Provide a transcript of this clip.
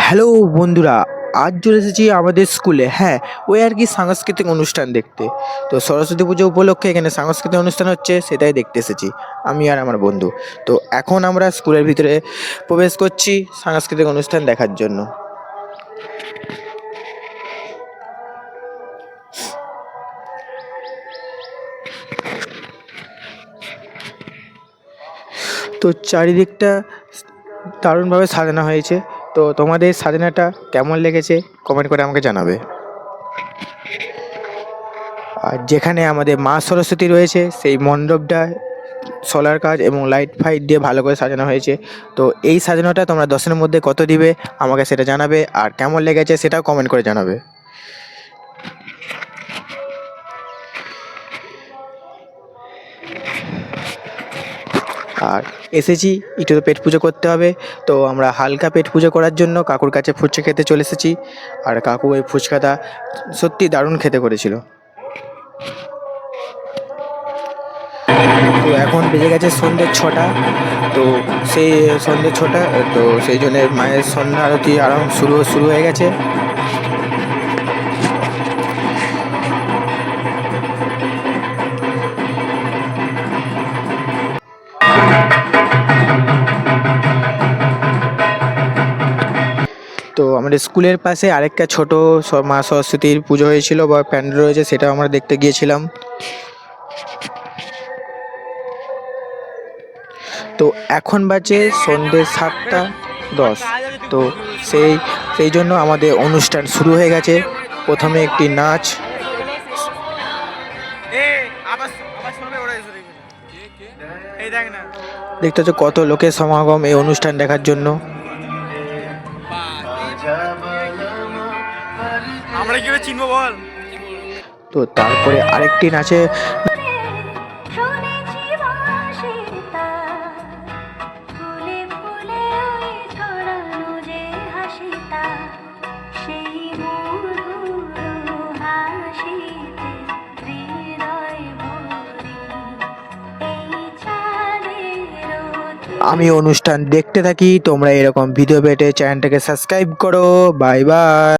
Hello বন্ধুরা, আজ চলে এসেছি আমাদের স্কুলে। হ্যাঁ, ওই আর কি সাংস্কৃতিক অনুষ্ঠান দেখতে। তো সরস্বতী পুজো উপলক্ষে এখানে সাংস্কৃতিক অনুষ্ঠান হচ্ছে, সেটাই দেখতে এসেছি আমি আর আমার বন্ধু। তো এখন আমরা স্কুলের ভিতরে প্রবেশ করছি সাংস্কৃতিক অনুষ্ঠান দেখার জন্য। তো চারিদিকটা দারুণভাবে সাজানো হয়েছে। তো তোমাদের সাজানোটা কেমন লেগেছে কমেন্ট করে আমাকে জানাবে। আর যেখানে আমাদের মা সরস্বতী রয়েছে সেই মণ্ডপটা সোলার কাজ এবং লাইট ফাইট দিয়ে ভালো করে সাজানো হয়েছে। তো এই সাজানোটা তোমরা 10-এর মধ্যে কত দিবে আমাকে সেটা জানাবে, আর কেমন লেগেছে সেটাও কমেন্ট করে জানাবে। আর এসেছি একটু তো পেট পুজো করতে হবে। তো আমরা হালকা পেট পুজো করার জন্য কাকুর কাছে ফুচকা খেতে চলে এসেছি। আর কাকু এই ফুচকাটা সত্যি দারুণ খেতে করেছিল। তো এখন বেজে গেছে সন্ধ্যে 6টা। তো সেই সন্ধ্যে 6টা, তো সেই জন্য মায়ের সন্ধ্যা আরতি শুরু হয়ে গেছে। তো আমাদের স্কুলের পাশে আরেকটা ছোট মা সরস্বতীর পুজো হয়েছিল বা প্যান্ডেল রয়েছে, সেটাও আমরা দেখতে গিয়েছিলাম। তো এখন বাজে সন্ধ্যে 7টা 10। তো সেই জন্য আমাদের অনুষ্ঠান শুরু হয়ে গেছে। প্রথমে একটি নাচ, দেখতে হচ্ছে কত লোকের সমাগম এই অনুষ্ঠান দেখার জন্য। আমরা কি চিনবো বল। তো তারপরে আরেকটি নাচে আমি অনুষ্ঠান দেখতে থাকি। তোমরা এরকম ভিডিও পেতে চ্যানেলটাকে সাবস্ক্রাইব করো। Bye bye.